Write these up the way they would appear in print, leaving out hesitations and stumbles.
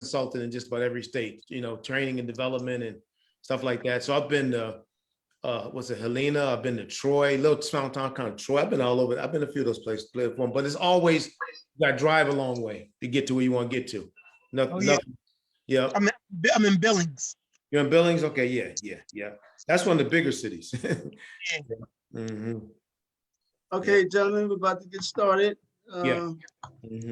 consultant in just about every state, training and development and stuff like that. So I've been to, was it Helena? I've been to Troy, little small town kind of Troy. I've been all over. I've been a few of those places, but it's always, you got to drive a long way to get to where you want to get to. Nothing. Yeah. I'm in Billings. You're in Billings? Okay, yeah. That's one of the bigger cities. Mm-hmm. Okay, gentlemen, we're about to get started. Yeah.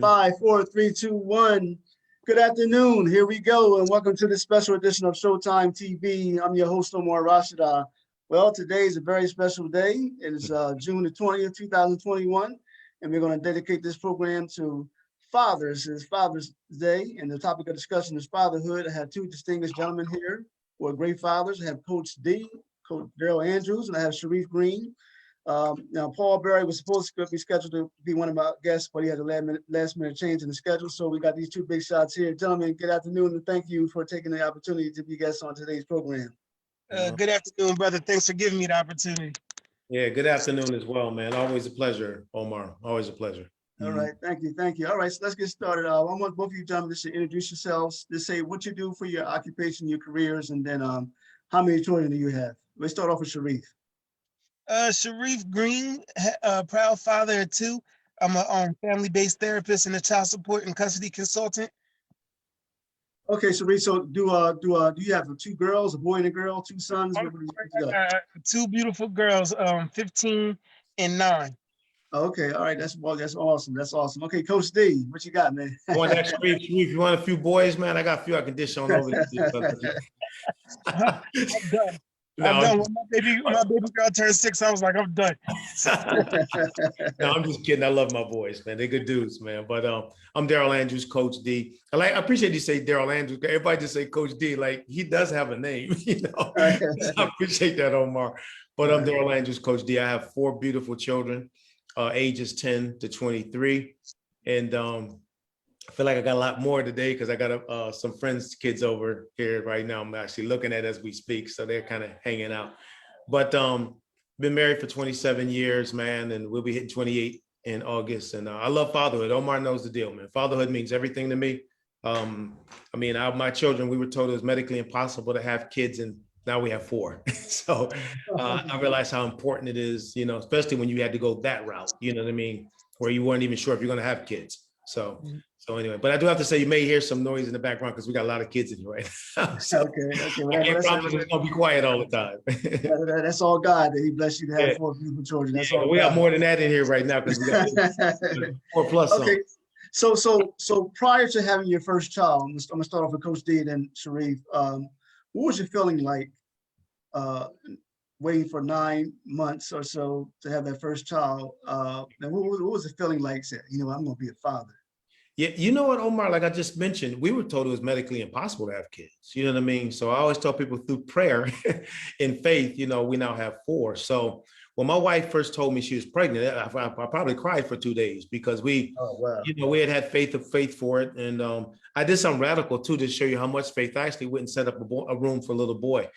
5, 4, 3, 2, 1. Good afternoon. Here we go, and welcome to this special edition of Showtime TV. I'm your host, Omar Rashada. Well, today is a very special day. It is June the 20th, 2021, and we're going to dedicate this program to fathers. It's Father's Day, and the topic of discussion is fatherhood. I have two distinguished gentlemen here who are great fathers. I have Coach D, Coach Darrell Andrews, and I have Sharif Green. Now, Paul Berry was supposed to be scheduled to be one of my guests, but he had a last minute change in the schedule. So we got these two big shots here. Gentlemen, good afternoon, and thank you for taking the opportunity to be guests on today's program. Good afternoon, brother. Thanks for giving me the opportunity. Yeah, good afternoon as well, man. Always a pleasure, Omar. Always a pleasure. All right, thank you. All right, so let's get started. I want both of you gentlemen to introduce yourselves, to say what you do for your occupation, your careers, and then how many children do you have? Let's start off with Sharif. Sharif Green, proud father of two. I'm a family-based therapist and a child support and custody consultant. Okay, Sharif. So do you have two girls, a boy and a girl, two sons? Two beautiful girls, 15 and 9. Okay, all right. That's awesome. That's awesome. Okay, Coach D, what you got, man? Sharif, you want a few boys, man? I got a few I can dish on over. I'm done. No, I'm done. When my baby girl turned 6, I was like, I'm done. No, I'm just kidding. I love my boys, man. They're good dudes, man. But I'm Darrell Andrews, Coach D. I appreciate you say Darrell Andrews. Everybody just say Coach D. Like, he does have a name, So I appreciate that, Omar. But I'm Darrell Andrews, Coach D. I have 4 beautiful children, ages 10 to 23. And I feel like I got a lot more today because I got some friends' kids over here right now. I'm actually looking at as we speak, so they're kind of hanging out. But been married for 27 years, man, and we'll be hitting 28 in August. And I love fatherhood. Omar knows the deal, man. Fatherhood means everything to me. My children, we were told it was medically impossible to have kids, and now we have 4. So I realized how important it is, especially when you had to go that route, you know what I mean, where you weren't even sure if you're going to have kids. So anyway, but I do have to say, you may hear some noise in the background because we got a lot of kids in here right now. So okay. I can't promise it's gonna be quiet all the time. That's all God, that He bless you to have 4 beautiful children. That's all. We got more than that in here right now because we got 4+ Okay, so prior to having your first child, I'm gonna start off with Coach D and then Sharif. What was your feeling like waiting for 9 months or so to have that first child? And what was it feeling like? Saying, I'm gonna be a father. Yeah, you know what, Omar, like I just mentioned, we were told it was medically impossible to have kids. You know what I mean? So I always tell people through prayer and faith, we now have 4. So when my wife first told me she was pregnant, I probably cried for 2 days because we had faith for it. And I did something radical too, to show you how much faith. I actually went and set up a room for a little boy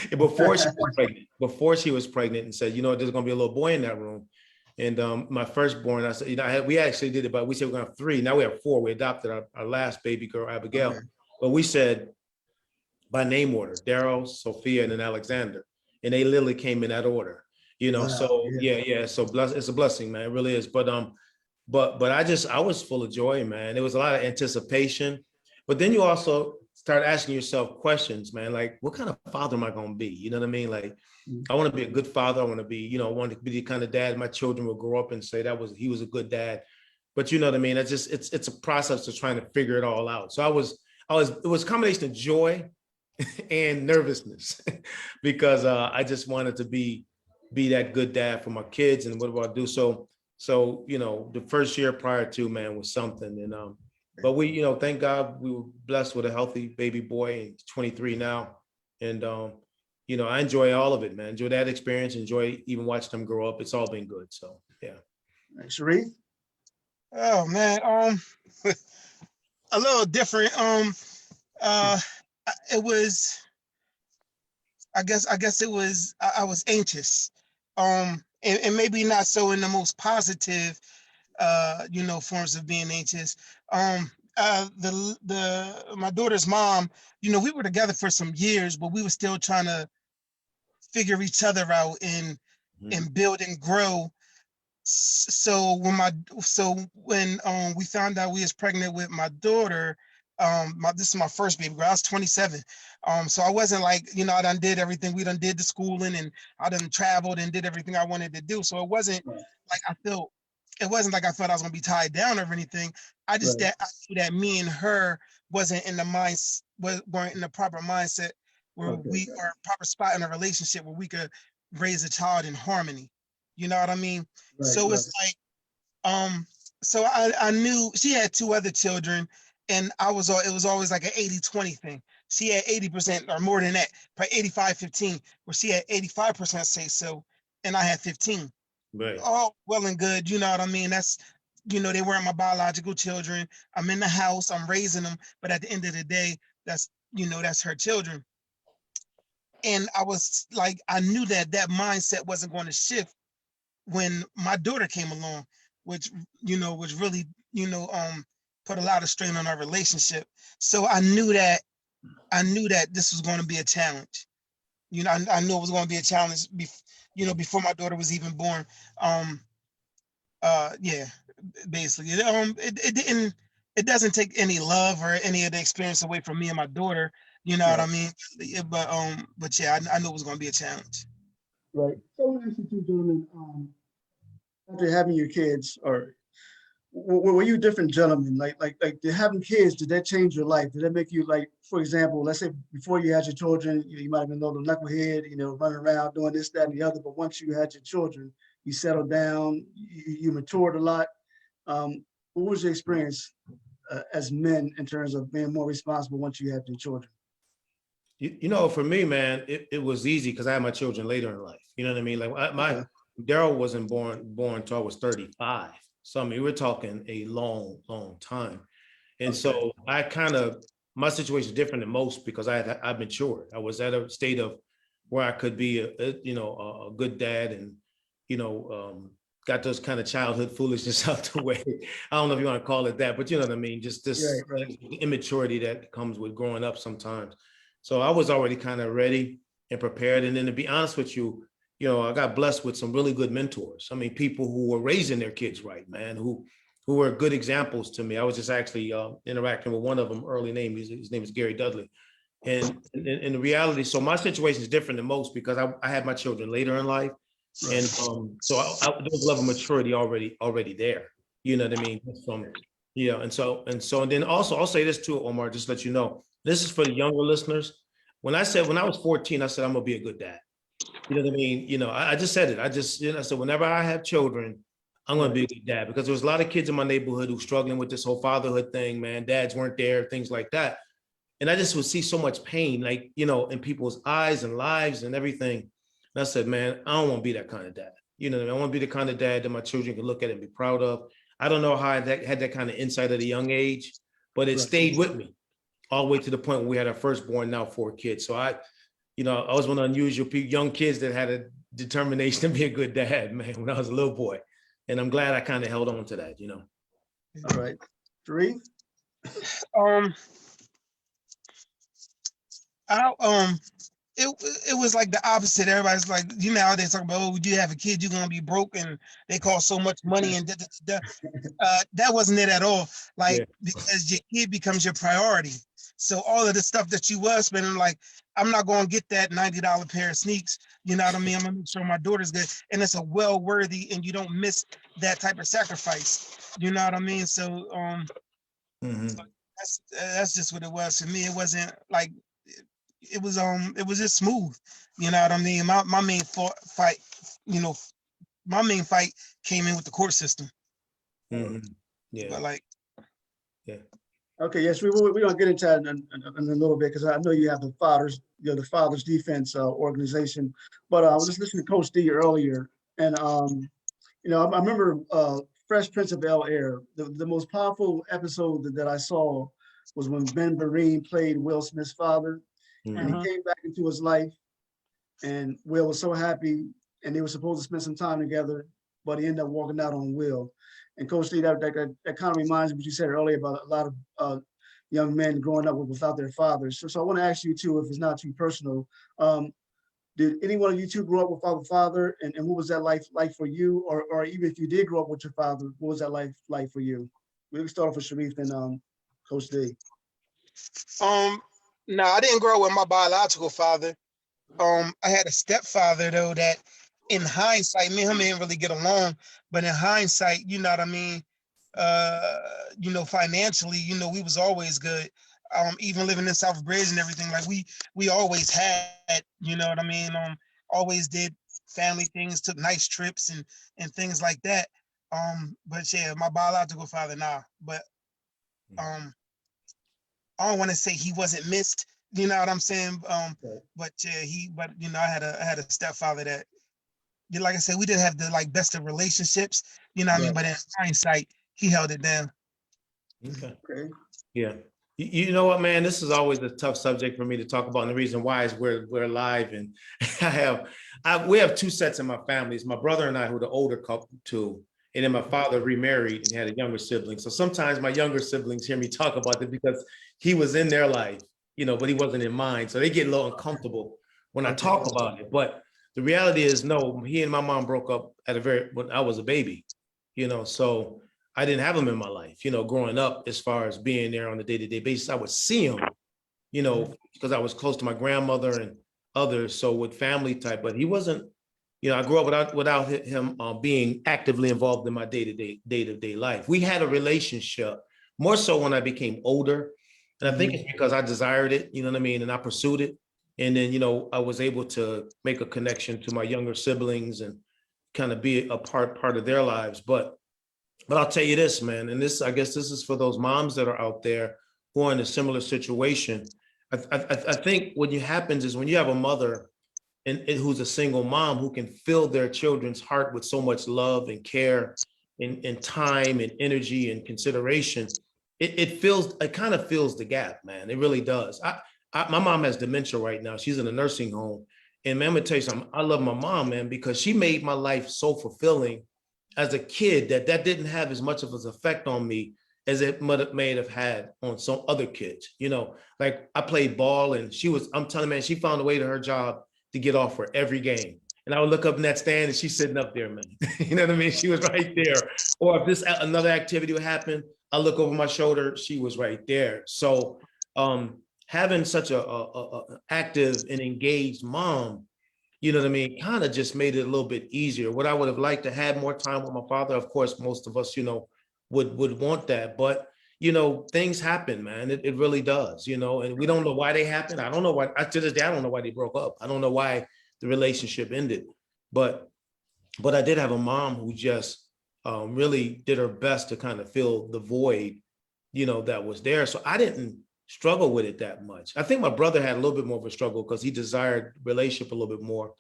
before she was pregnant and said, there's going to be a little boy in that room. And my firstborn, I said, we actually did it, but we said we're going to have 3. Now we have 4. We adopted our last baby girl, Abigail. Okay. But we said by name order, Darrell, Sophia, and then Alexander. And they literally came in that order, Wow, so yeah. So it's a blessing, man. It really is. But I was full of joy, man. There was a lot of anticipation. But then you also start asking yourself questions, man, like, what kind of father am I going to be? You know what I mean? Like, I want to be a good father. I want to be, I want to be the kind of dad my children will grow up and say he was a good dad. But you know what I mean? It's a process of trying to figure it all out. So it was a combination of joy and nervousness because I just wanted to be that good dad for my kids. And what do I do? So the first year prior to, man, was something. And but we, thank God we were blessed with a healthy baby boy. He's 23 now. And I enjoy all of it, man. Enjoy that experience. Enjoy even watching them grow up. It's all been good. So yeah. Sharif? Oh man, a little different. It was, I guess it was, I was anxious. And maybe not so in the most positive, forms of being anxious. my daughter's mom, you know, we were together for some years, but we were still trying to figure each other out and build and grow. So when we found out we was pregnant with my daughter, this is my first baby girl. I was 27. So I wasn't like, you know, I done did everything. We done did the schooling and I done traveled and did everything I wanted to do. So it wasn't like it wasn't like I thought I was gonna be tied down or anything. I just Right. that I knew that me and her wasn't in the weren't in the proper mindset where Okay. we are proper spot in a relationship where we could raise a child in harmony. You know what I mean? Right. So Right. it's like, so I knew she had two other children and it was always like an 80-20 thing. She had 80% or more than that, probably 85-15, where she had 85% say so, and I had 15. Right. All well and good, you know what I mean? That's, you know, they weren't my biological children. I'm in the house, I'm raising them, but at the end of the day, that's, you know, that's her children. And I was like, I knew that mindset wasn't going to shift when my daughter came along, which, you know, was really, you know, put a lot of strain on our relationship. So I knew that this was going to be a challenge. You know, I knew it was going to be a challenge, you know, before my daughter was even born. Yeah, basically, it doesn't take any love or any of the experience away from me and my daughter. You know what I Right. mean? But yeah, I knew it was going to be a challenge. Right. So let me ask you two gentlemen, after having your kids, or were you different gentlemen? Like did having kids, did that change your life? Did that make you, like, for example, let's say before you had your children, you might have been a little knucklehead, you know, running around doing this, that, and the other. But once you had your children, you settled down, you matured a lot. What was your experience as men in terms of being more responsible once you had your children? You know, for me, man, it was easy because I had my children later in life. You know what I mean? Like my Okay. Darrell wasn't born until I was 35. So I mean, we're talking a long, long time. And Okay. so I kind of, my situation is different than most because I matured. I was at a state of where I could be a good dad and got those kind of childhood foolishness out the way. I don't know if you want to call it that, but you know what I mean. Just this Right. immaturity that comes with growing up sometimes. So I was already kind of ready and prepared. And then to be honest with you, I got blessed with some really good mentors. I mean, people who were raising their kids right, man, who were good examples to me. I was just actually interacting with one of them early name. His name is Gary Dudley. And in the reality, so my situation is different than most because I had my children later in life. And so there was a level of maturity already there. You know what I mean? From, and then also I'll say this too, Omar, just let you know, this is for the younger listeners. When I was 14, I said, I'm gonna be a good dad. You know what I mean? I just said it. I said, whenever I have children, I'm going to be a good dad because there was a lot of kids in my neighborhood who struggling with this whole fatherhood thing, man. Dads weren't there, things like that. And I just would see so much pain, like, in people's eyes and lives and everything. And I said, man, I don't want to be that kind of dad. You know what I mean? I want to be the kind of dad that my children can look at and be proud of. I don't know how I had that kind of insight at a young age, but it Right. stayed with me all the way to the point where we had our firstborn, now 4 kids. So I was one of the unusual young kids that had a determination to be a good dad, man, when I was a little boy. And I'm glad I kind of held on to that. All right. Sharif? Um, I it was like the opposite. Everybody's like, how they talk about, oh, you have a kid, you're gonna be broke, and they cost so much money and that wasn't it at all. Like, Yeah. because your kid becomes your priority. So all of the stuff that you was spending, like, I'm not gonna get that $90 pair of sneaks. You know what I mean? I'm gonna make sure my daughter's good, and it's a well worthy, and you don't miss that type of sacrifice. You know what I mean? So that's just what it was for me. It wasn't like it was just smooth. You know what I mean? My main fight, my main fight came in with the court system. Yeah. But like, Yeah. Okay, yes, we're gonna get into that in a little bit because I know you have the Fathers Defense organization. But I was just listening to Coach D earlier, and I remember Fresh Prince of Bel-Air. The most powerful episode that I saw was when Ben Vereen played Will Smith's father, and he came back into his life, and Will was so happy, and they were supposed to spend some time together, but he ended up walking out on Will. And Coach Lee, that kind of reminds me what you said earlier about a lot of young men growing up without their fathers. So I want to ask you too, if it's not too personal, did any one of you two grow up without a father, and what was that life like for you? Or even if you did grow up with your father, what was that life like for you? We can start off with Sharif and Coach Lee. No, I didn't grow up with my biological father. I had a stepfather though that, in hindsight, me and him didn't really get along, but in hindsight, you know what I mean. Financially, we was always good. Even living in Southbridge and everything, like we always had, you know what I mean. Always did family things, took nice trips and things like that. But yeah, my biological father, nah. But I don't want to say he wasn't missed. You know what I'm saying? But yeah, I had a stepfather that, like I said, we didn't have the best of relationships. You know what I mean? But in hindsight, he held it down. Okay. Yeah. You know what, man, this is always a tough subject for me to talk about. And the reason why is we're live, and we have two sets in my family. It's my brother and I, who are the older couple too. And then my father remarried and had a younger sibling. So sometimes my younger siblings hear me talk about it because he was in their life, but he wasn't in mine. So they get a little uncomfortable when I talk about it. But the reality is, no, he and my mom broke up when I was a baby, so I didn't have him in my life, growing up, as far as being there on a day-to-day basis. I would see him, because I was close to my grandmother and others. So with family type, but he wasn't, I grew up without him being actively involved in my day-to-day life. We had a relationship more so when I became older. And I think it's because I desired it, you know what I mean? And I pursued it. And then, I was able to make a connection to my younger siblings and kind of be a part of their lives. But I'll tell you this, man, and I guess this is for those moms that are out there who are in a similar situation. I think what happens is when you have a mother and who's a single mom who can fill their children's heart with so much love and care and time and energy and consideration, it kind of fills the gap, man. It really does. My mom has dementia right now. She's in a nursing home. And man, I'm gonna tell you something. I love my mom, man, because she made my life so fulfilling as a kid that didn't have as much of an effect on me as it may have had on some other kids. Like I played ball and I'm telling you, man, she found a way to her job to get off for every game. And I would look up in that stand and she's sitting up there, man. You know what I mean? She was right there. Or if another activity would happen, I look over my shoulder, she was right there. So having such a active and engaged mom, you know what I mean, kind of just made it a little bit easier. What I would have liked to have more time with my father, of course, most of us, would want that. But, things happen, man. It really does, and we don't know why they happen. I don't know why. To this day, I don't know why they broke up. I don't know why the relationship ended. But I did have a mom who just really did her best to kind of fill the void, that was there. So I didn't struggle with it that much. I think my brother had a little bit more of a struggle because he desired relationship a little bit more.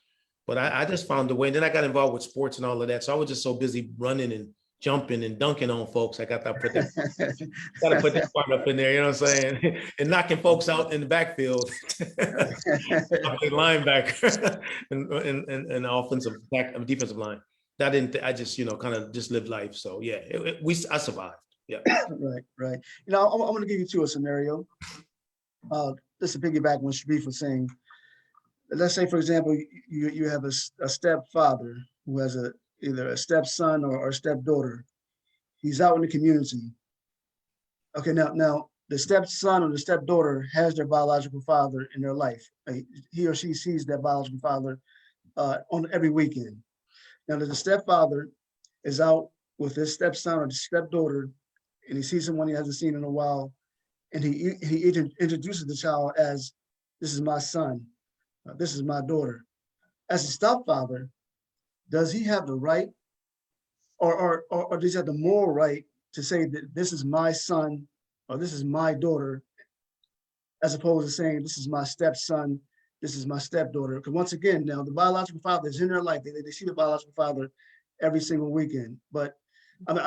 But I just found a way. And then I got involved with sports and all of that. So I was just so busy running and jumping and dunking on folks. I got to put that part up in there, you know what I'm saying? And knocking folks out in the backfield. I played linebacker and offensive defensive line. I just, kind of just lived life. So yeah, I survived. Yeah. Right. I'm going to give you a scenario. Just to piggyback on what Sharif was saying. Let's say, for example, you have a stepfather who has either a stepson or a stepdaughter. He's out in the community. Okay, now the stepson or the stepdaughter has their biological father in their life. He or she sees that biological father on every weekend. Now, the stepfather is out with his stepson or the stepdaughter, and he sees someone he hasn't seen in a while, and he introduces the child as, "This is my son, this is my daughter." As a stepfather, does he have the right, or does he have the moral right to say that this is my son or this is my daughter, as opposed to saying this is my stepson, this is my stepdaughter? Because once again, now the biological father is in their life. They see the biological father every single weekend. But I mean,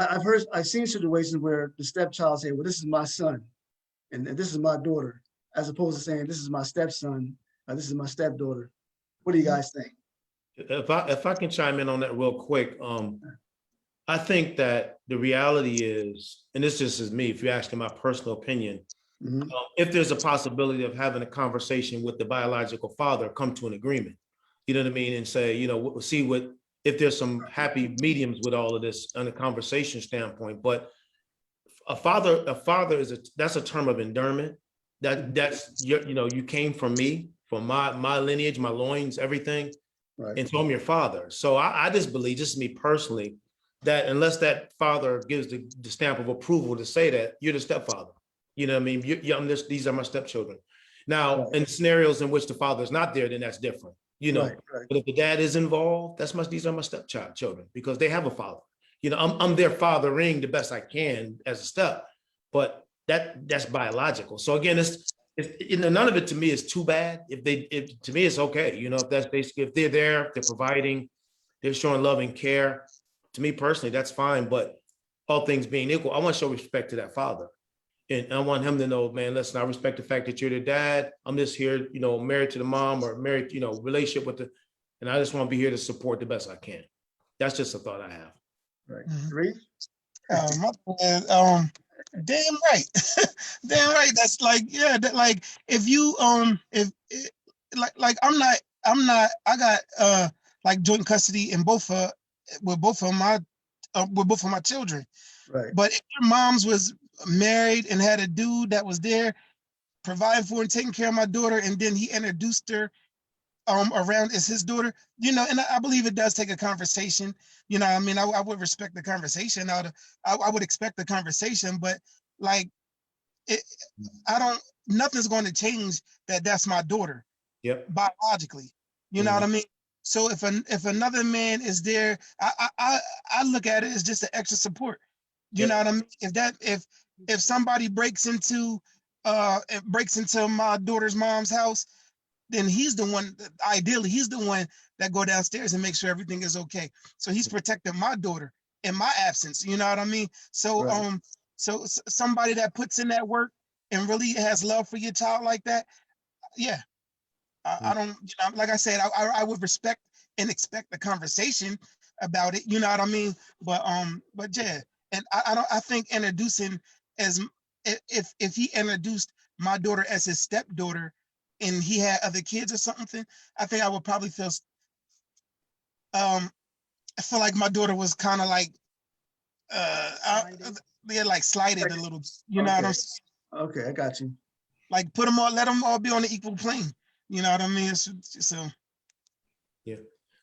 I've seen situations where the stepchild say, "Well, this is my son, and this is my daughter," as opposed to saying, "This is my stepson, this is my stepdaughter." What do you guys think? If I can chime in on that real quick, I think that the reality is, and this just is me, if you're asking my personal opinion, Mhm. if there's a possibility of having a conversation with the biological father, come to an agreement, you know what I mean? And say, see what, if there's some happy mediums with all of this on a conversation standpoint. But a father that's a term of endearment. That's you came from me, from my lineage, my loins, everything. Right. And so I'm your father. So I just believe, just me personally, that unless that father gives the stamp of approval to say that, you're the stepfather. You know what I mean? These are my stepchildren. Now, Right. in scenarios in which the father is not there, then that's different. Right. Right. But if the dad is involved, these are my stepchild children because they have a father. I'm their fathering the best I can as a step, but that's biological. So again, none of it to me is too bad. If to me it's okay. If that's basically, if they're there, if they're providing, they're showing love and care. To me personally, that's fine. But all things being equal, I want to show respect to that father. And I want him to know, man, listen, I respect the fact that you're the dad. I'm just here, married to the mom or married, relationship with and I just want to be here to support the best I can. That's just a thought I have. Right. Mhm. Sharif? Damn right. Damn right. That's like, yeah, that like if you like I got like joint custody in both with both of my children. Right. But if your mom's was married and had a dude that was there providing for and taking care of my daughter, and then he introduced her around as his daughter, and I believe it does take a conversation. I mean, I would respect the conversation. I would expect the conversation, but like it, nothing's going to change that's my daughter. Yep. Biologically. You know what I mean? So if another man is there, I look at it as just an extra support. You know what I mean? If somebody breaks into my daughter's mom's house, then he's the one, ideally, he's the one that go downstairs and make sure everything is okay. So he's protecting my daughter in my absence. You know what I mean? So Right. somebody that puts in that work and really has love for your child like that, yeah. I don't, like I said, I would respect and expect the conversation about it. You know what I mean? But yeah, and I think introducing as if he introduced my daughter as his stepdaughter, and he had other kids or something, I think I would probably I feel like my daughter was kind of like they like slighted a little. You know what I'm saying? Okay, I got you. Like let them all be on the equal plane. You know what I mean? So Yeah.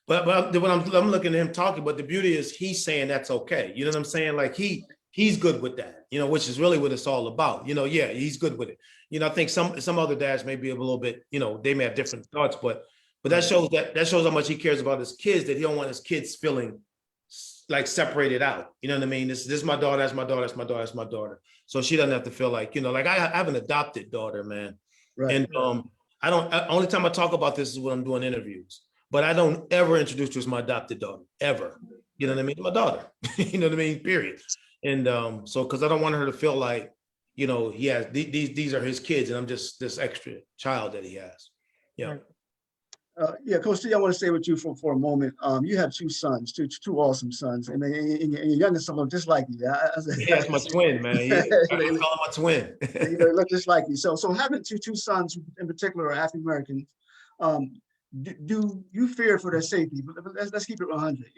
But when I'm looking at him talking, but the beauty is he's saying that's okay. You know what I'm saying? Like he's good with that, which is really what it's all about. Yeah, he's good with it. I think some other dads may be a little bit, they may have different thoughts, but that shows how much he cares about his kids, that he don't want his kids feeling like separated out. You know what I mean? This is my daughter, that's my daughter, that's my daughter, that's my daughter. So she doesn't have to feel like, like I have an adopted daughter, man. Right. And only time I talk about this is when I'm doing interviews. But I don't ever introduce her as my adopted daughter, ever. You know what I mean? My daughter. You know what I mean? Period. And so, because I don't want her to feel like, he has these are his kids, and I'm just this extra child that he has. Yeah. Right. Yeah, Coach T, I want to stay with you for a moment. You have two sons, two awesome sons, and your youngest son look just like you. Yeah, that's my twin, man. Yeah, I call him my twin. They look just like you. So having two sons in particular are African Americans. Do you fear for their safety? Let's keep it 100.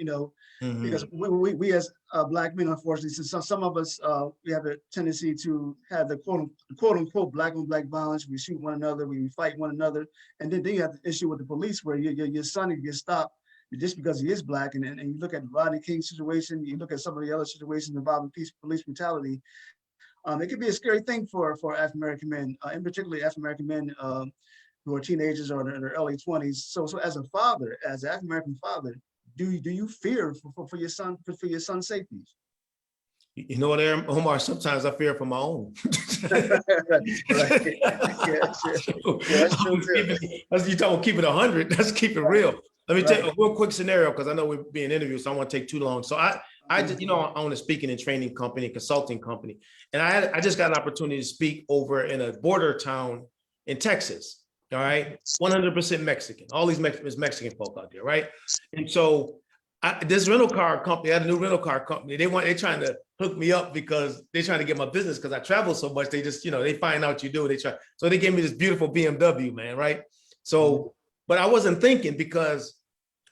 Because we as Black men, unfortunately, since some of us we have a tendency to have the quote unquote black on black violence. We shoot one another, we fight one another, and then you have the issue with the police where your son gets stopped just because he is Black, and you look at the Rodney King situation, you look at some of the other situations involving police brutality. It could be a scary thing for African American men, in particular African American men who are teenagers or in their early 20s. So as a father, as an African American father, do you fear for your son's safety? You know what, Omar? Sometimes I fear for my own. Right. Yeah, sure. Yeah, that's true too. You talking keep it 100. Let's keep it real. Let me tell you a real quick scenario because I know we're being interviewed, so I don't want to take too long. So I just, I own a speaking and training company, consulting company, and I just got an opportunity to speak over in a border town in Texas. All right, 100% Mexican. All these Mexican folk out there, right? And so this rental car company, I had a new rental car company. They're trying to hook me up because they're trying to get my business because I travel so much. They just, they find out you do. So they gave me this beautiful BMW, man, right? So, but I wasn't thinking because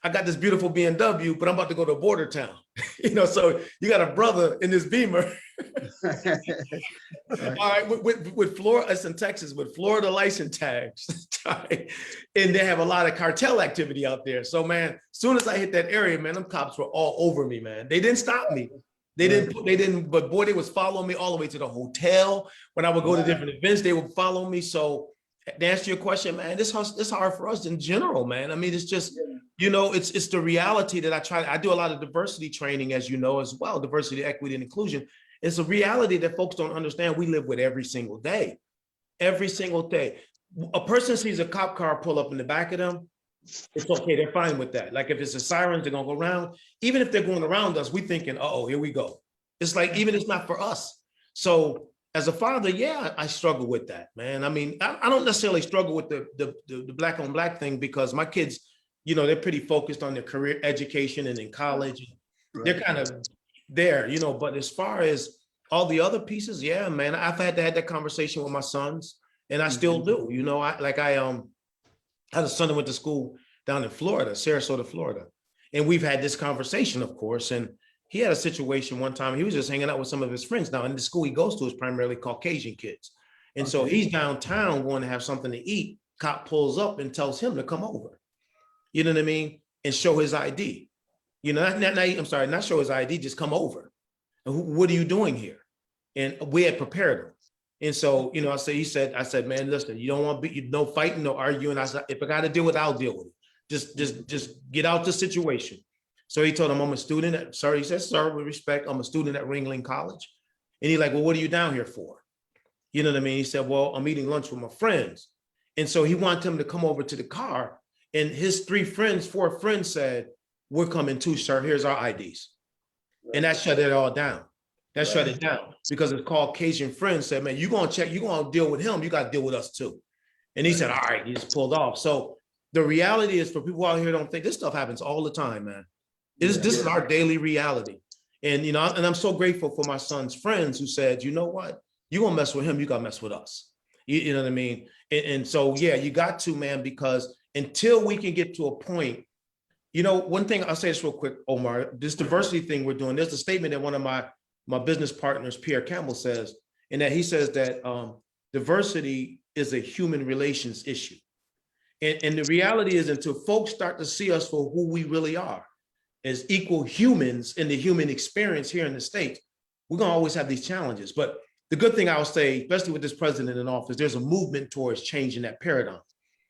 I got this beautiful BMW, but I'm about to go to a border town. So you got a brother in this Beamer. Right. All right, with Florida, it's in Texas, with Florida license tags. And they have a lot of cartel activity out there. So, man, as soon as I hit that area, man, them cops were all over me, man. They didn't stop me. They didn't, but boy, they was following me all the way to the hotel. When I would go to different events, they would follow me. So to answer your question, man, this hard for us in general, man. I mean, it's just, it's the reality that I do a lot of diversity training, as you know, as well, diversity, equity, and inclusion. It's a reality that folks don't understand. We live with every single day. Every single day. A person sees a cop car pull up in the back of them, it's okay. They're fine with that. Like if it's a sirens, they're gonna go around. Even if they're going around us, we thinking, oh, here we go. It's like, even it's not for us. So as a father, yeah, I struggle with that, man. I mean, I don't necessarily struggle with the black on black thing because my kids, they're pretty focused on their career education and in college. They're kind of there, but as far as all the other pieces, yeah, man, I've had to have that conversation with my sons and I still do, I had a son that went to school down in Florida, Sarasota, Florida. And we've had this conversation, of course, and he had a situation one time, he was just hanging out with some of his friends. Now, in the school he goes to is primarily Caucasian kids. And so he's downtown going to have something to eat. Cop pulls up and tells him to come over. You know what I mean? And show his ID. Not show his ID, just come over. And what are you doing here? And we had prepared him. And so, I said, man, listen, you don't want to be, no fighting, no arguing. I said, if I got to deal with it, I'll deal with it. Just get out the situation. So he told him, I'm a student at, he said, sir, with respect, I'm a student at Ringling College. And he's like, well, what are you down here for? You know what I mean? He said, well, I'm eating lunch with my friends. And so he wanted him to come over to the car. And his four friends said, we're coming too, sir. Here's our IDs. And that shut it all down. That shut it down because his Caucasian friend said, man, you're going to deal with him. You got to deal with us too. And he said, all right, he just pulled off. So the reality is, for people out here don't think, this stuff happens all the time, man. This is our daily reality. And, and I'm so grateful for my son's friends who said, you know what, you're going to mess with him, you got to mess with us. You know what I mean? And so, yeah, you got to, man, because until we can get to a point, one thing I'll say this real quick, Omar, this diversity thing we're doing, there's a statement that one of my business partners, Pierre Campbell, says, and that he says that diversity is a human relations issue. And the reality is, until folks start to see us for who we really are, as equal humans in the human experience here in the States, we're going to always have these challenges. But the good thing I would say, especially with this president in office, there's a movement towards changing that paradigm.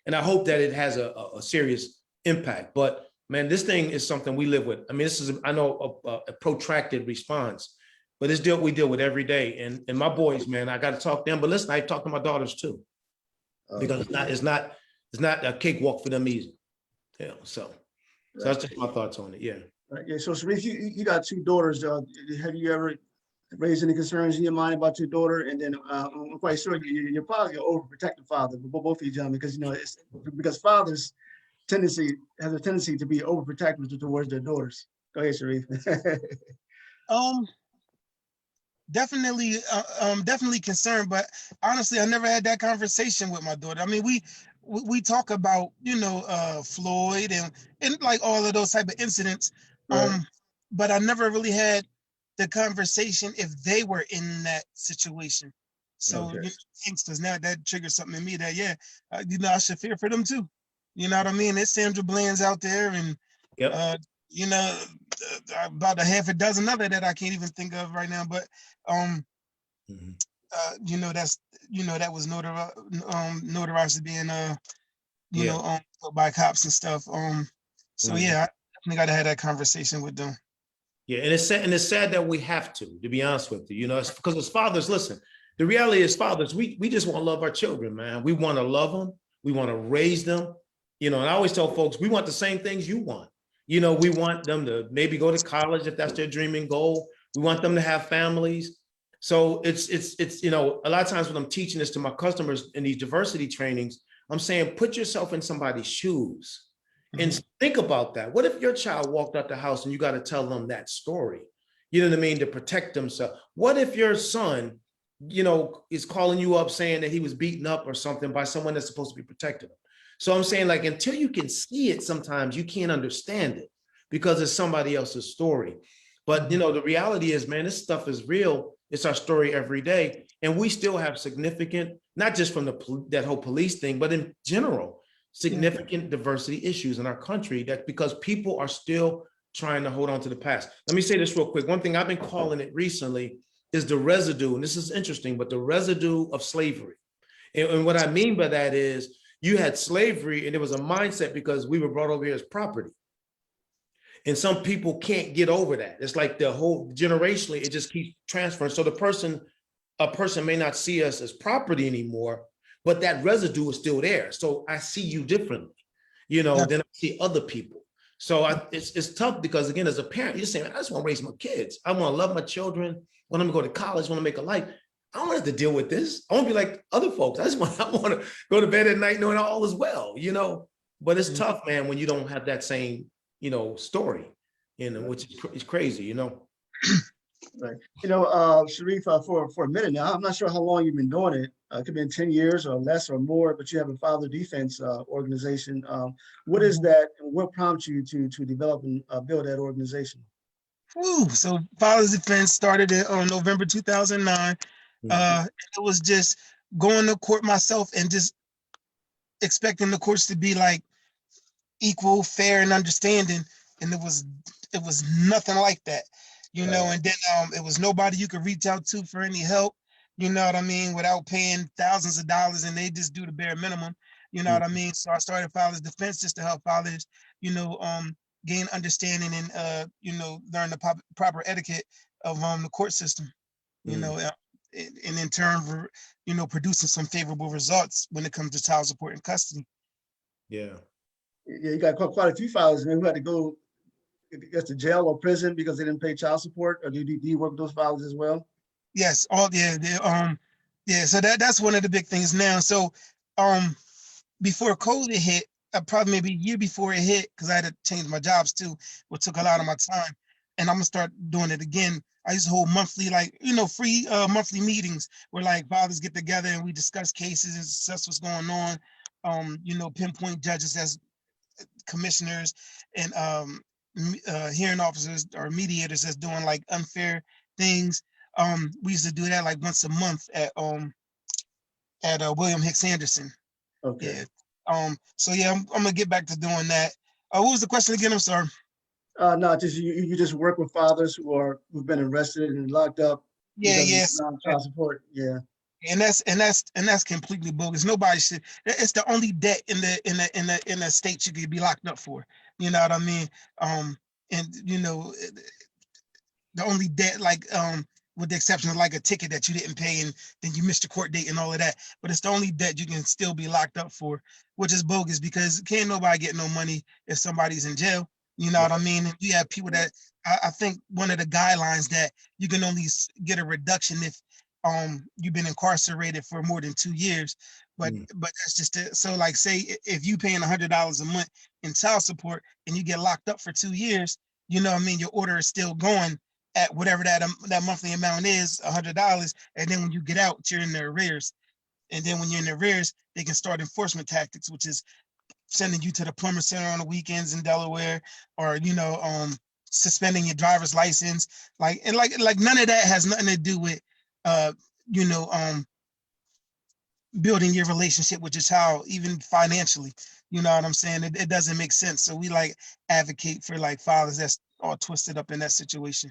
And I hope that it has a serious impact. But man, this thing is something we live with. I mean, this is, I know, a protracted response, but it's deal we deal with every day. And my boys, man, I got to talk to them. But listen, I talk to my daughters too, because it's not a cakewalk for them either. So that's just my thoughts on it. Yeah. Right. Yeah. So Sharif, you got two daughters. Have you ever raised any concerns in your mind about your daughter? And then I'm quite sure you're probably an overprotective father, but both of you gentlemen, because because fathers has a tendency to be overprotective towards their daughters. Go ahead, Sharif. Definitely concerned, but honestly, I never had that conversation with my daughter. I mean, we talk about, Floyd and like all of those type of incidents. Right. But I never really had the conversation if they were in that situation. So youngsters, now that triggers something in me that, I should fear for them too. You know what I mean? There's Sandra Bland's out there, and about a half a dozen other that I can't even think of right now. But that's that was notarized being by cops and stuff. So yeah, I definitely got to have that conversation with them. Yeah, and it's sad that we have to be honest with you. It's because as fathers, listen, the reality is, fathers, we just want to love our children, man. We want to love them, we want to raise them. And I always tell folks, we want the same things you want. We want them to maybe go to college if that's their dreaming goal. We want them to have families. So it's a lot of times when I'm teaching this to my customers in these diversity trainings, I'm saying, put yourself in somebody's shoes and Think about that. What if your child walked out the house and you got to tell them that story? You know what I mean? To protect themselves. What if your son, is calling you up saying that he was beaten up or something by someone that's supposed to be protecting him? So I'm saying, like, until you can see it, sometimes you can't understand it because it's somebody else's story. But the reality is, man, this stuff is real. It's our story every day, and we still have significant, not just from that whole police thing, but in general, significant diversity issues in our country. That because people are still trying to hold on to the past. Let me say this real quick. One thing I've been calling it recently is the residue, and this is interesting, but the residue of slavery. And what I mean by that is you had slavery, and there was a mindset because we were brought over here as property. And some people can't get over that. It's like the whole generationally, it just keeps transferring. So a person may not see us as property anymore, but that residue is still there. So I see you differently, than I see other people. So it's tough because, again, as a parent, you're saying, I just want to raise my kids. I want to love my children. Want them to go to college, want to make a life. I don't have to deal with this. I want to be like other folks. I want to go to bed at night knowing all is well, But it's tough, man, when you don't have that same, story, which is crazy, Right. Sharif, for a minute now, I'm not sure how long you've been doing it. It could have been 10 years or less or more, but you have a father defense organization. What is that? And what prompts you to develop and build that organization? So Father's Defense started on November 2009. It was just going to court myself and just expecting the courts to be like equal, fair, and understanding. And it was nothing like that, And then it was nobody you could reach out to for any help, you know what I mean, without paying thousands of dollars, and they just do the bare minimum, you know what I mean? So I started Father's Defense just to help fathers, gain understanding and learn the proper etiquette of the court system, and in turn, producing some favorable results when it comes to child support and custody. Yeah, you got quite a few fathers, man, who had to go, I guess, to jail or prison because they didn't pay child support. Or do you work with those fathers as well? Yes, so that's one of the big things now. So before COVID hit, probably maybe a year before it hit, because I had to change my jobs too, which took a lot of my time. And I'm gonna start doing it again. I used to hold monthly, free monthly meetings where like fathers get together and we discuss cases and discuss what's going on. Pinpoint judges as commissioners and hearing officers or mediators that's doing like unfair things. We used to do that like once a month at William Hicks Anderson. Okay. Yeah. So yeah, I'm gonna get back to doing that. What was the question again? I'm sorry. No, just you just work with fathers who've been arrested and locked up. Yeah, yes. Child support. Yeah. And that's completely bogus. Nobody should. It's the only debt in the state you could be locked up for. You know what I mean? And the only debt, with the exception of like a ticket that you didn't pay and then you missed your court date and all of that. But it's the only debt you can still be locked up for, which is bogus because can't nobody get no money if somebody's in jail. You know what I mean? And you have people that I think one of the guidelines that you can only get a reduction if you've been incarcerated for more than 2 years. But that's just it. So like say if you paying $100 a month in child support and you get locked up for 2 years, you know what I mean? Your order is still going at whatever that monthly amount is, $100. And then when you get out, you're in the arrears. And then when you're in the arrears, they can start enforcement tactics, which is sending you to the plumber center on the weekends in Delaware, or suspending your driver's license. Like none of that has nothing to do with building your relationship with your child, even financially. You know what I'm saying? It doesn't make sense. So we advocate for fathers that's all twisted up in that situation.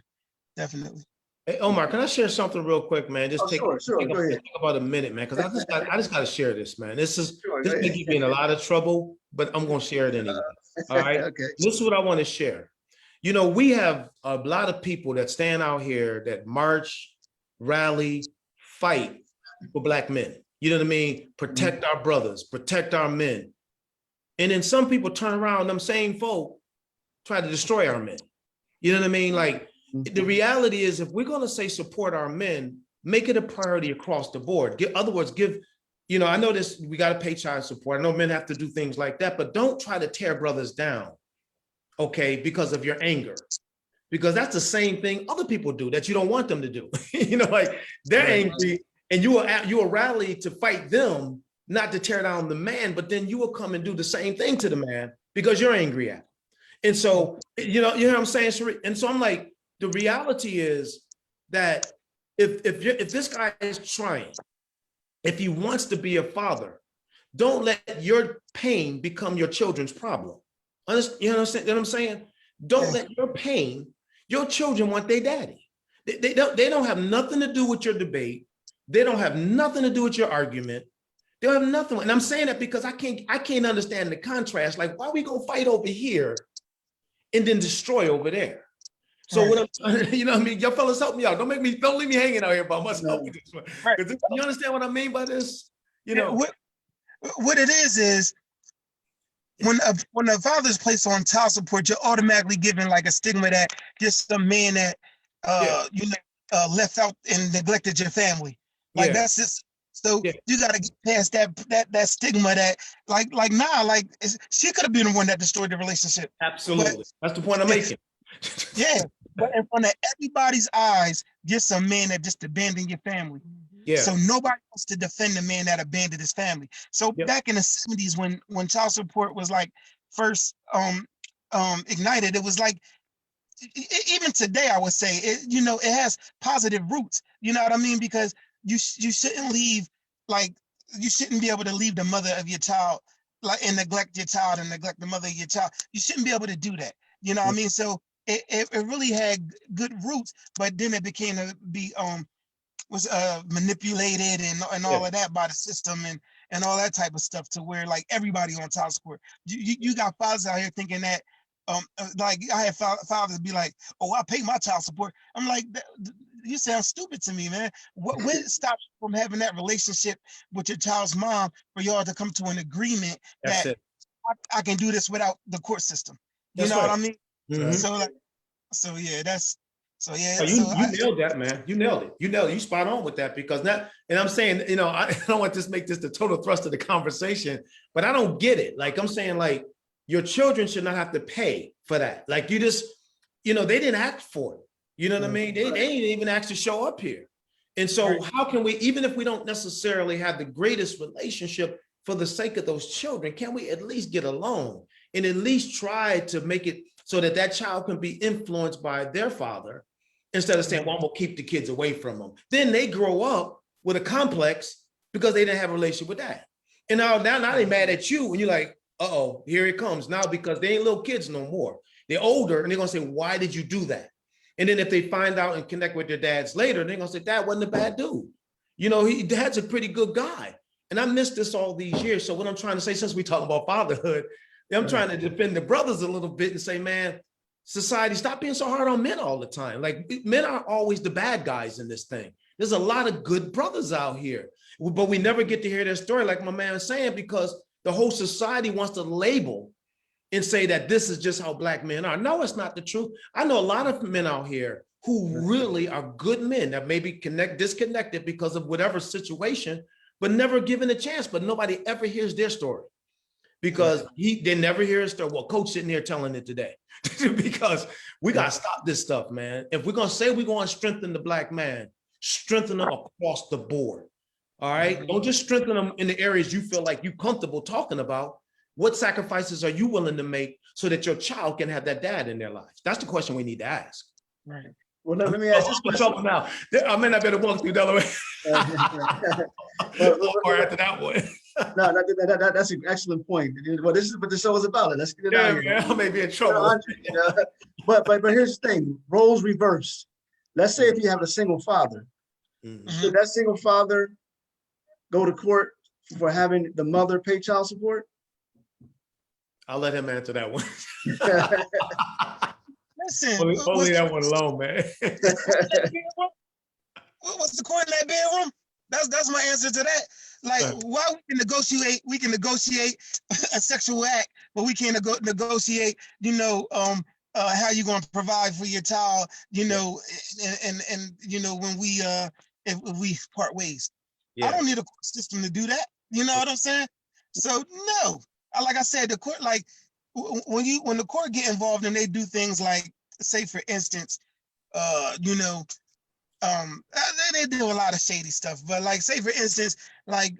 Definitely. Hey, Omar, can I share something real quick, man? Just take Go ahead. take about a minute, man, because I just got to share this, man. This may keep me in a lot of trouble, but I'm going to share it anyway. All right. Okay. This is what I want to share. We have a lot of people that stand out here that march, rally, fight for Black men. You know what I mean? Protect our brothers, protect our men. And then some people turn around, them same folk try to destroy our men. You know what I mean? The reality is, if we're going to say support our men, make it a priority across the board. I know this, we got to pay child support. I know men have to do things like that, but don't try to tear brothers down okay, because of your anger. Because that's the same thing other people do that you don't want them to do. You know, like they're angry and you will rally to fight them, not to tear down the man, but then you will come and do the same thing to the man because you're angry at him. And so, you know what I'm saying, Sharif? And so I'm like, the reality is that if this guy is trying, if he wants to be a father, don't let your pain become your children's problem. You understand what I'm saying? Don't let your pain, your children want their daddy. They don't have nothing to do with your debate. They don't have nothing to do with your argument. They don't have nothing. And I'm saying that because I can't understand the contrast. Like, why we gonna fight over here and then destroy over there? So what I'm, you know what I mean? Y'all fellas help me out. Don't leave me hanging out here by myself with this one. You understand what I mean by this? You know. What it is when a father's placed on child support, you're automatically given like a stigma that just some man that left out and neglected your family. Like that's just so you got to get past that stigma that like she could have been the one that destroyed the relationship. Absolutely, that's the point I'm making. But in front of everybody's eyes, just a man that just abandoned your family. So nobody wants to defend the man that abandoned his family. So back in the 70s, when child support was like first ignited, it was like even today I would say it has positive roots. You know what I mean? Because you shouldn't leave, like you shouldn't be able to leave the mother of your child and neglect your child and neglect the mother of your child. You shouldn't be able to do that. You know what I mean? So it really had good roots, but then it became to be was manipulated and all of that by the system and all that type of stuff, to where like everybody on child support. You got fathers out here thinking that like I had fathers be like, oh, I pay my child support. I'm like, you sound stupid to me, man. What stops you from having that relationship with your child's mom for y'all to come to an agreement that I can do this without the court system? You know what I mean? So you nailed that, man. You nailed it. You spot on with that, because that, and I'm saying, I don't want to make this the total thrust of the conversation, but I don't get it. Like I'm saying, like your children should not have to pay for that. Like you just, they didn't ask for it. You know what I mean? They didn't even ask to show up here. And so how can we, even if we don't necessarily have the greatest relationship, for the sake of those children, can we at least get along and at least try to make it so that that child can be influenced by their father, instead of saying, well, I'm gonna keep the kids away from them. Then they grow up with a complex because they didn't have a relationship with that. And now they mad at you when you're like, uh-oh, here it comes now, because they ain't little kids no more. They're older and they're gonna say, why did you do that? And then if they find out and connect with their dads later, they're gonna say, Dad wasn't a bad dude. Dad's a pretty good guy. And I missed this all these years. So what I'm trying to say, since we talk about fatherhood, I'm trying to defend the brothers a little bit and say, man, society, stop being so hard on men all the time. Like, men are always the bad guys in this thing. There's a lot of good brothers out here, but we never get to hear their story, like my man was saying, because the whole society wants to label and say that this is just how Black men are. No, it's not the truth. I know a lot of men out here who really are good men that maybe disconnected because of whatever situation, but never given a chance, but nobody ever hears their story. Because they never hear a story. Well, Coach sitting here telling it today. Because we got to stop this stuff, man. If we're going to say we're going to strengthen the Black man, strengthen them across the board. All right? Don't just strengthen them in the areas you feel like you're comfortable talking about. What sacrifices are you willing to make so that your child can have that dad in their lives? That's the question we need to ask. Right. Well, let me ask this question. Now. I may not better walk through Delaware. Or after that one. No, that's an excellent point. Well, this is what the show is about. Let's get it out here. I may be in trouble. But here's the thing: roles reversed. Let's say if you have a single father, should that single father go to court for having the mother pay child support? I'll let him answer that one. Listen, only that one alone, man. What's the court in that bedroom? That's my answer to that. Like, why we can negotiate a sexual act, but we can't negotiate, how you going to provide for your child, and when if we part ways. I don't need a court system to do that. You know what I'm saying? So no, like I said, the court, like when the court get involved and they do things like, say for instance, you know, they do a lot of shady stuff, but like, say for instance, like,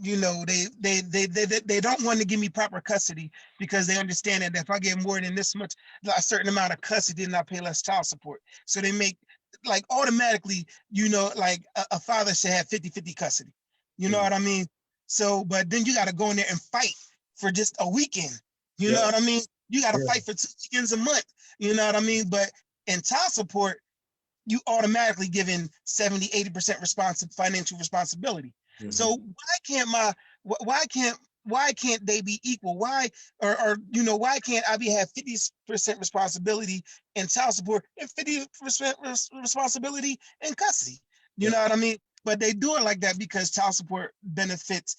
you know, they don't want to give me proper custody because they understand that if I get more than this much, a certain amount of custody, then I pay less child support. So they make, like, automatically, you know, like a father should have 50-50 custody. You know what I mean? So, but then you got to go in there and fight for just a weekend. You know what I mean? You got to fight for 2 weekends a month. You know what I mean? But in child support, you automatically given 70-80% financial responsibility. So why can't they be equal? Why, or you know, why can't I have 50% responsibility in child support and 50% responsibility in custody? You know what I mean? But they do it like that because child support benefits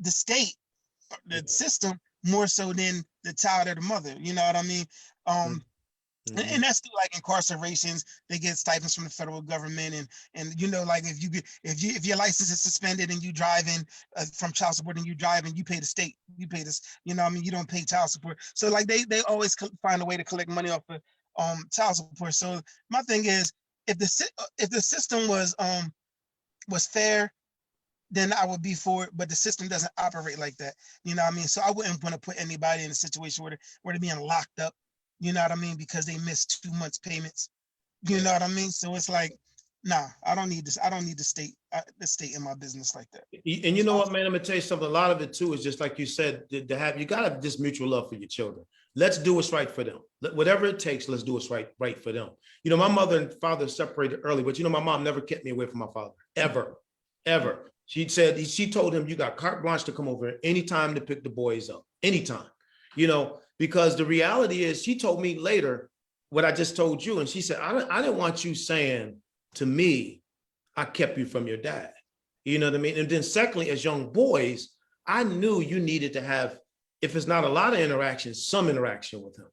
the state, the system, more so than the child or the mother. You know what I mean? And that's through like incarcerations. They get stipends from the federal government, and you know, like if your license is suspended and you driving from child support and you driving, you pay the state, you pay this, you know what I mean? You don't pay child support. So like they always find a way to collect money off of child support. So my thing is, if the system was fair, then I would be for it, but the system doesn't operate like that. You know what I mean? So I wouldn't want to put anybody in a situation where they're being locked up. You know what I mean? Because they missed 2 months payments. You know what I mean? So it's like, nah, I don't need this. I don't need the state in my business like that. And you know what, man, I'm gonna tell you something. A lot of it too is just like you said, to have, you gotta have this mutual love for your children. Let's do what's right for them. Whatever it takes, let's do what's right for them. You know, my mother and father separated early, but you know, my mom never kept me away from my father, ever. She told him, you got carte blanche to come over anytime to pick the boys up, anytime, you know, because the reality is, she told me later what I just told you. And she said, I didn't want you saying to me, I kept you from your dad. You know what I mean? And then secondly, as young boys, I knew you needed to have, if it's not a lot of interaction, some interaction with him,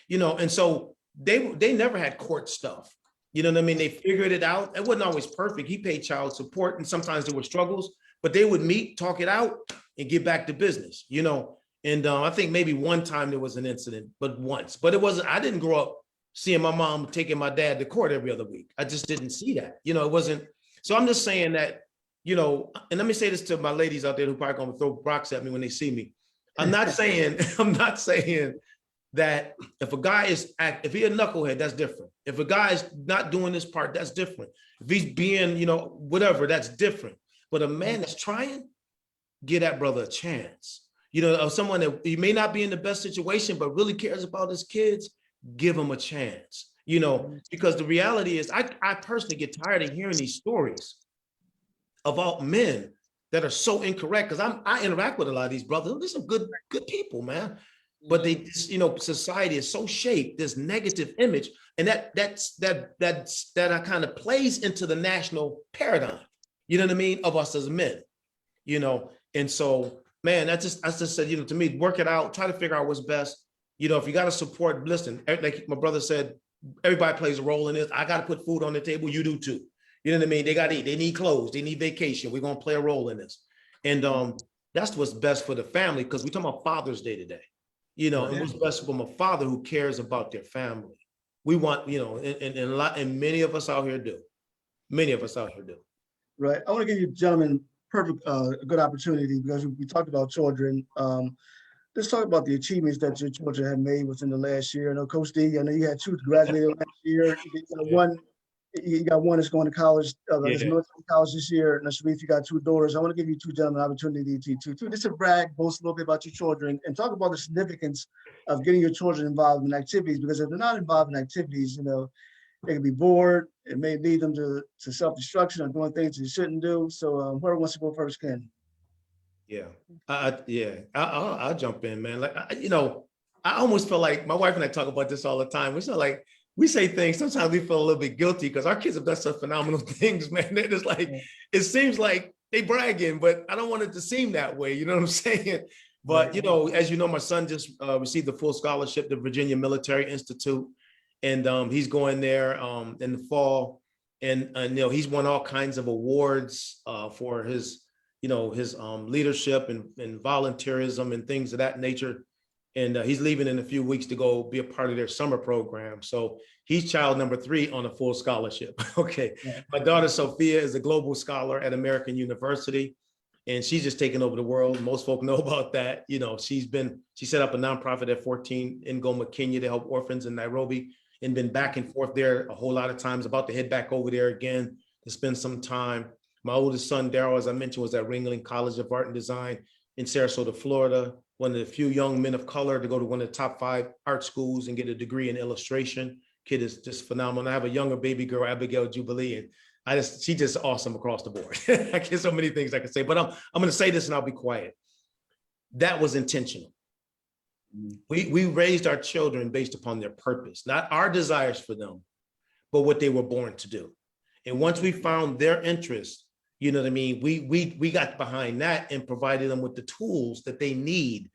you know? And so they never had court stuff. You know what I mean? They figured it out. It wasn't always perfect. He paid child support and sometimes there were struggles, but they would meet, talk it out and get back to business, you know? And I think maybe one time there was an incident, but once, but it wasn't, I didn't grow up seeing my mom taking my dad to court every other week. I just didn't see that, you know, it wasn't. So I'm just saying that, you know, and let me say this to my ladies out there who probably gonna throw rocks at me when they see me. I'm not saying that if a guy if he a knucklehead, that's different. If a guy is not doing this part, that's different. If he's being, you know, whatever, that's different. But a man that's trying, give that brother a chance. You know, someone that he may not be in the best situation, but really cares about his kids, give him a chance, you know, because the reality is I personally get tired of hearing these stories about men that are so incorrect, because I interact with a lot of these brothers. There's some good people, man. But they just, you know, society is so shaped, this negative image, and that kind of plays into the national paradigm, you know what I mean, of us as men, you know. And so, man, I just said, you know, to me, work it out, try to figure out what's best. You know, if you got to support, listen, like my brother said, everybody plays a role in this. I got to put food on the table. You do too. You know what I mean? They got to eat. They need clothes. They need vacation. We're going to play a role in this. And that's what's best for the family, because we're talking about Father's Day today. You know, and what's best from a father who cares about their family. We want, you know, and many of us out here do. Many of us out here do. Right. I want to give you gentlemen a good opportunity, because we talked about children. Let's talk about the achievements that your children have made within the last year. I know, Coach D, I know you had 2 graduated last year. You got one that's going to college, military college this year. And Sharif, you got 2 daughters. I want to give you 2 gentlemen an opportunity to just to brag, boast a little bit about your children, and talk about the significance of getting your children involved in activities. Because if they're not involved in activities, you know, they can be bored. It may lead them to self-destruction or doing things they shouldn't do. So whoever wants to go first can. Yeah, I'll jump in, man. Like, you know, I almost feel like my wife and I talk about this all the time. It's not like we say things, sometimes we feel a little bit guilty because our kids have done some phenomenal things, man. They're just like, it seems like they bragging, but I don't want it to seem that way. You know what I'm saying? But, you know, as you know, my son just received a full scholarship to Virginia Military Institute. And he's going there in the fall. And you know, he's won all kinds of awards for his, his leadership and volunteerism and things of that nature. And he's leaving in a few weeks to go be a part of their summer program. So he's child number 3 on a full scholarship. Okay. Yeah. My daughter, Sophia, is a global scholar at American University, and she's just taken over the world. Most folk know about that. She set up a nonprofit at 14 in Goma, Kenya, to help orphans in Nairobi, and been back and forth there a whole lot of times, about to head back over there again to spend some time. My oldest son, Darrell, as I mentioned, was at Ringling College of Art and Design in Sarasota, Florida, one of the few young men of color to go to one of the top 5 art schools and get a degree in illustration. Kid is just phenomenal. I have a younger baby girl, Abigail Jubilee, and she's just awesome across the board. I get so many things I can say, but I'm going to say this and I'll be quiet. That was intentional. We raised our children based upon their purpose, not our desires for them, but what they were born to do. And once we found their interests, you know what I mean, we got behind that and provided them with the tools that they need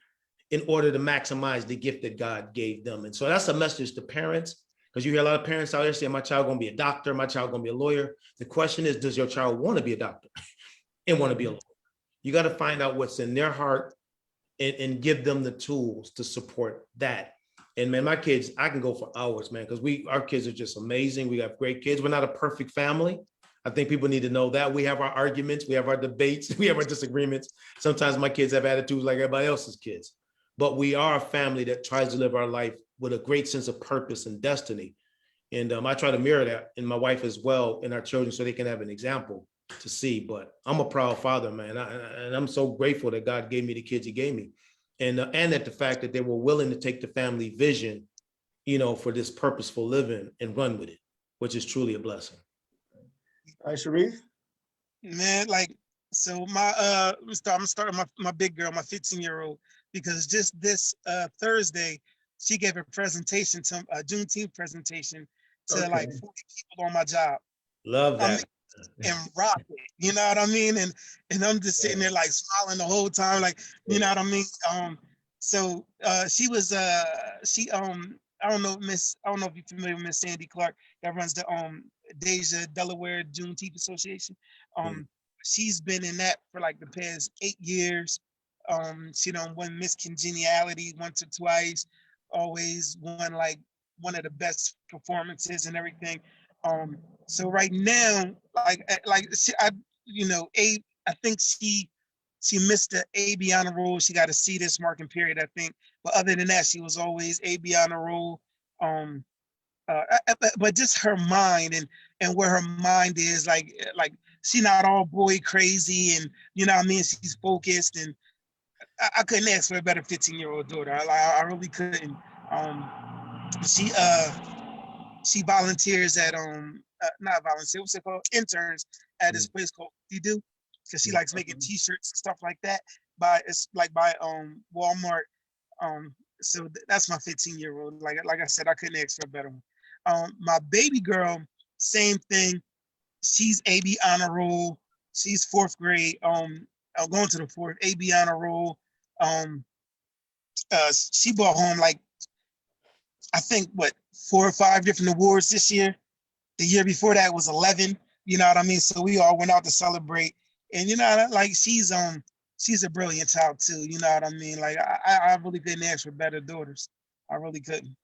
in order to maximize the gift that God gave them. And so that's a message to parents, because you hear a lot of parents out there saying, my child gonna be a doctor, my child gonna be a lawyer. The question is, does your child want to be a doctor and want to be a lawyer? You got to find out what's in their heart and give them the tools to support that. And man, my kids, I can go for hours, man, because our kids are just amazing. We have great kids. We're not a perfect family. I think people need to know that. We have our arguments, we have our debates, we have our disagreements. Sometimes my kids have attitudes like everybody else's kids, but we are a family that tries to live our life with a great sense of purpose and destiny. And I try to mirror that in my wife as well, in our children, so they can have an example to see. But I'm a proud father, man. And I'm so grateful that God gave me the kids he gave me. And that the fact that they were willing to take the family vision, for this purposeful living and run with it, which is truly a blessing. All right, Sharif. Man, so I'm starting my big girl, my 15-year-old, because just this Thursday, she gave a presentation, a Juneteenth presentation to like 40 people on my job. Love that. And rock it, you know what I mean? And I'm just sitting there like smiling the whole time, like, you know what I mean? So she was I don't know if you're familiar with Miss Sandy Clark that runs the Deja Delaware Juneteenth Association. She's been in that for like the past 8 years. She done won Miss Congeniality once or twice, always won like one of the best performances and everything. So right now, I think she missed the AB honor roll. She got a C this marking period, I think. But other than that, she was always AB honor roll. But just her mind and where her mind is, like she not all boy crazy, and you know what I mean, she's focused, and I couldn't ask for a better 15-year-old daughter. I really couldn't. She volunteers at not volunteer, what's it called? Interns at this place called Do, because she likes making t-shirts and stuff like that. By Walmart. So that's my 15-year-old. Like I said, I couldn't ask for a better one. My baby girl, same thing. She's AB honor roll. She's 4th grade. Going to the 4th AB honor roll. She brought home like, I think 4 or 5 different awards this year. The year before that was 11. You know what I mean? So we all went out to celebrate, and you know, like she's a brilliant child too. You know what I mean? Like I really couldn't ask for better daughters. I really couldn't.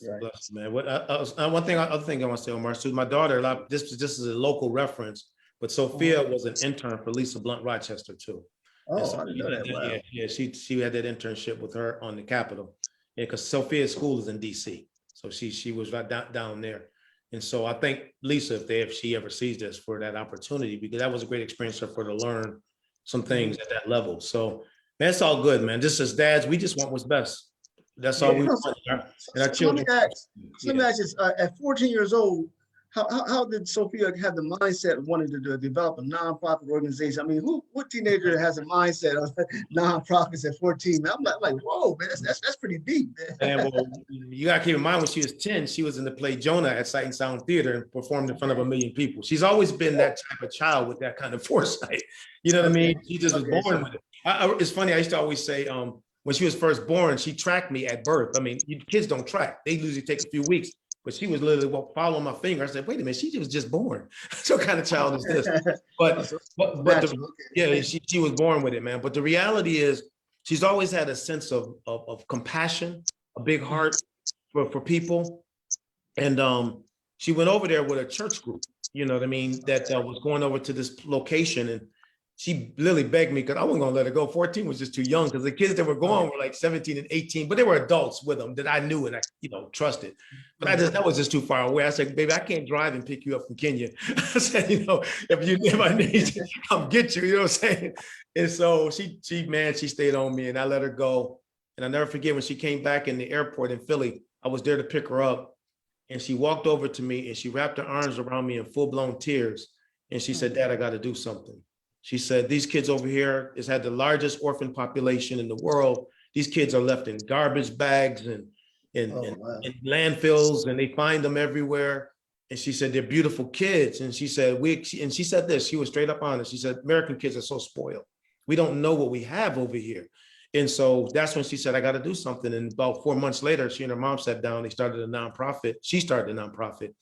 Right. Bless, man. Other thing I want to say, Omar, so my daughter, this is a local reference, but Sophia was an intern for Lisa Blunt Rochester too. Oh, so, I didn't know that. Wow. Yeah, she had that internship with her on the Capitol. Yeah, because Sophia's school is in DC, so she was right down there. And so I think Lisa, if she ever sees this, for that opportunity, because that was a great experience for her to learn some things at that level. So man, it's all good, man. Just as dads, we just want what's best. That's all we want. And our children. Let me ask you, at 14 years old, how did Sophia have the mindset of wanting to develop a nonprofit organization? I mean, what teenager has a mindset of nonprofits at 14? I'm like, whoa, man, that's pretty deep, man. And well, you gotta keep in mind, when she was 10, she was in the play Jonah at Sight and Sound Theater and performed in front of 1 million people. She's always been that type of child with that kind of foresight. You know what I mean? She just was born with it. It's funny, I used to always say, when she was first born, she tracked me at birth. I mean, kids don't track. They usually take a few weeks. but she was literally following my finger. I said, wait a minute, she was just born. So what kind of child is this? But yeah, she was born with it, man. But the reality is she's always had a sense of compassion, a big heart for people. And she went over there with a church group, you know what I mean, that was going over to this location. And she literally begged me because I wasn't going to let her go. 14 was just too young because the kids that were going were like 17 and 18, but they were adults with them that I knew and I, trusted. But that was just too far away. I said, baby, I can't drive and pick you up from Kenya. I said, if I need you, come get you, you know what I'm saying? And so she stayed on me and I let her go. And I'll never forget when she came back in the airport in Philly, I was there to pick her up. And she walked over to me and she wrapped her arms around me in full-blown tears. And she said, Dad, I got to do something. She said, these kids over here has had the largest orphan population in the world. These kids are left in garbage bags and landfills, and they find them everywhere. And she said, they're beautiful kids. And she said, she said this, she was straight up honest. She said, American kids are so spoiled. We don't know what we have over here. And so that's when she said, I got to do something. And about 4 months later, she and her mom sat down, they started a nonprofit. She started a nonprofit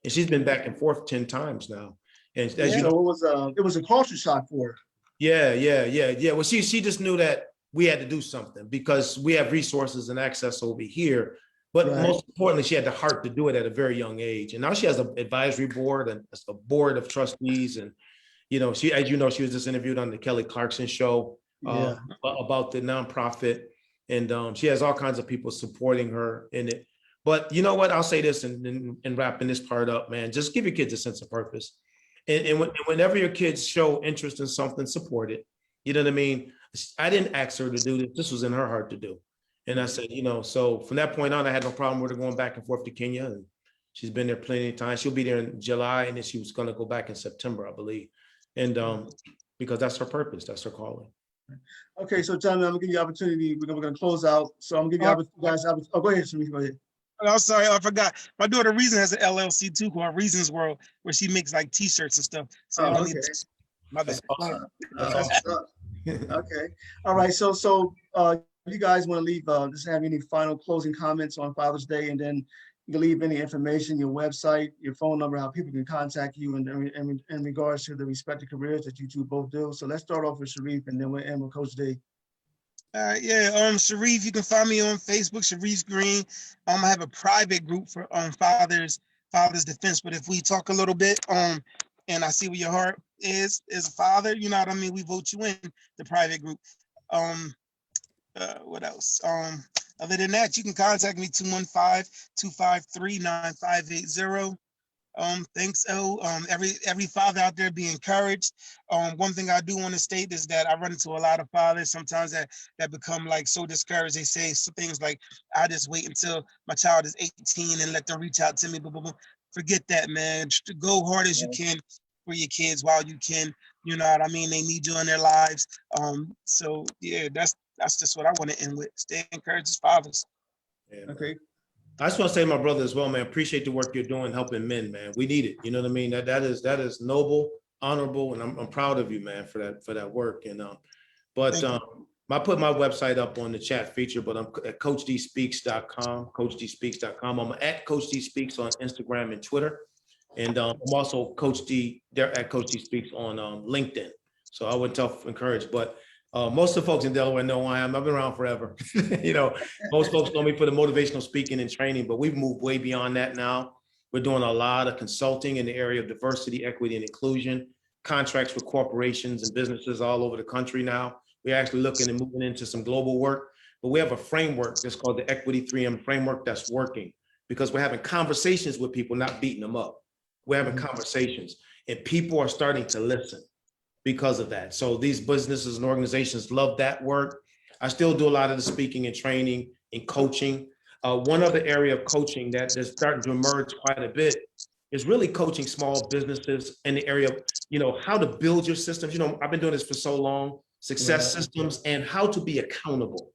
and she's been back and forth 10 times now. And as you know, it was a culture shock for her. Yeah. Well, she just knew that we had to do something because we have resources and access over here. But most importantly, she had the heart to do it at a very young age. And now she has an advisory board and a board of trustees. And, she, as you know, she was just interviewed on the Kelly Clarkson show about the nonprofit. And she has all kinds of people supporting her in it. But you know what? I'll say this and wrapping this part up, man, just give your kids a sense of purpose. And whenever your kids show interest in something, support it. You know what I mean? I didn't ask her to do this. This was in her heart to do. And I said, so from that point on, I had no problem with her going back and forth to Kenya. And she's been there plenty of times. She'll be there in July. And then she was going to go back in September, I believe. And because that's her purpose. That's her calling. Okay. So, John, I'm going to give you the opportunity. We're going to close out. So I'm going to give you guys. Oh, go ahead, Sharif. Go ahead. I'm sorry, I forgot. My daughter Reason has an LLC too called Reason's World, where she makes like T-shirts and stuff. So my bad. Okay. All right. So you guys want to leave? Just have any final closing comments on Father's Day, and then you can leave any information, your website, your phone number, how people can contact you, in regards to the respective careers that you two both do. So let's start off with Sharif, and then we'll end with Coach D. Sharif, you can find me on Facebook, Sharif Green. I have a private group for Father's Defense. But if we talk a little bit, and I see where your heart is a father, you know what I mean? We vote you in the private group. What else? Other than that, you can contact me 215-253-9580. Thanks, every father out there be encouraged. One thing I do want to state is that I run into a lot of fathers sometimes that become like so discouraged. They say some things like, I just wait until my child is 18 and let them reach out to me. Forget that, man. Go hard as you can for your kids while you can. You know what I mean? They need you in their lives. So yeah, that's just what I want to end with. Stay encouraged as fathers. Yeah, okay. I just want to say to my brother as well, man, appreciate the work you're doing helping men, man. We need it. You know what I mean? That is noble, honorable, and I'm proud of you, man, for that work. And I put my website up on the chat feature, but I'm at CoachDSpeaks.com, CoachDSpeaks.com. I'm at Coach D Speaks on Instagram and Twitter. And I'm also Coach D at Coach D Speaks on LinkedIn. So I would encourage, but most of the folks in Delaware know who I am. I've been around forever. Most folks know me for the motivational speaking and training, but we've moved way beyond that now. We're doing a lot of consulting in the area of diversity, equity, and inclusion, contracts with corporations and businesses all over the country now. We're actually looking and moving into some global work, but we have a framework that's called the Equity 3M framework that's working because we're having conversations with people, not beating them up. We're having conversations and people are starting to listen because of that. So these businesses and organizations love that work. I still do a lot of the speaking and training and coaching. One other area of coaching that is starting to emerge quite a bit is really coaching small businesses in the area of, how to build your systems. I've been doing this for so long, success systems and how to be accountable.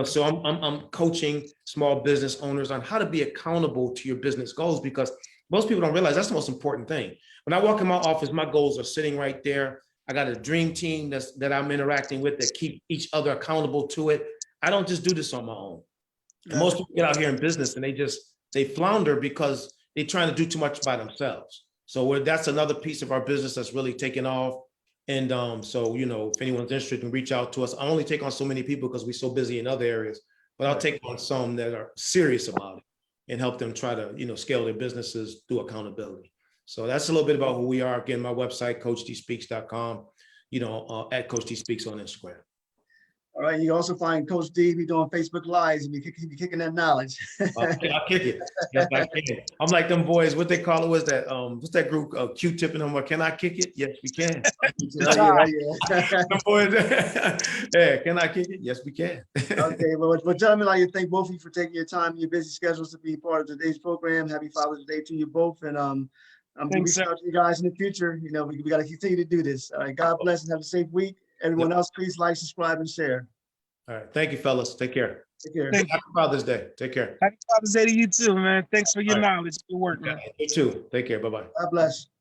So I'm coaching small business owners on how to be accountable to your business goals, because most people don't realize that's the most important thing. When I walk in my office, my goals are sitting right there. I got a dream team that I'm interacting with that keep each other accountable to it. I don't just do this on my own. Most people get out here in business and they just they flounder because they're trying to do too much by themselves. So that's another piece of our business that's really taken off. And so, you know, if anyone's interested, can reach out to us. I only take on so many people because we're so busy in other areas, but I'll take on some that are serious about it and help them try to, you know, scale their businesses through accountability. So that's a little bit about who we are. Again, my website, coachdspeaks.com, you know, at Coach D Speaks on Instagram. All right, you can also find Coach D be doing Facebook Lives and be kicking that knowledge. I'll kick it. Yes, I can. I'm like them boys. What they call it? What's that group? Q-Tip and them. Can I kick it? Yes, we can. Yeah. Them boys. Yeah, can I kick it? Yes, we can. Okay, well, gentlemen, I'd like to thank both of you for taking your time, your busy schedules to be part of today's program. Happy Father's Day to you both, and I'm gonna reach out to you guys in the future. You know, we got to continue to do this. All right, God bless and have a safe week. Everyone else, please like, subscribe, and share. All right, thank you, fellas. Take care. Take care. Thank Happy Father's Day. Take care. Happy Father's Day to you too, man. Thanks for your knowledge. Good work, man. You too. Take care. Bye-bye. God bless.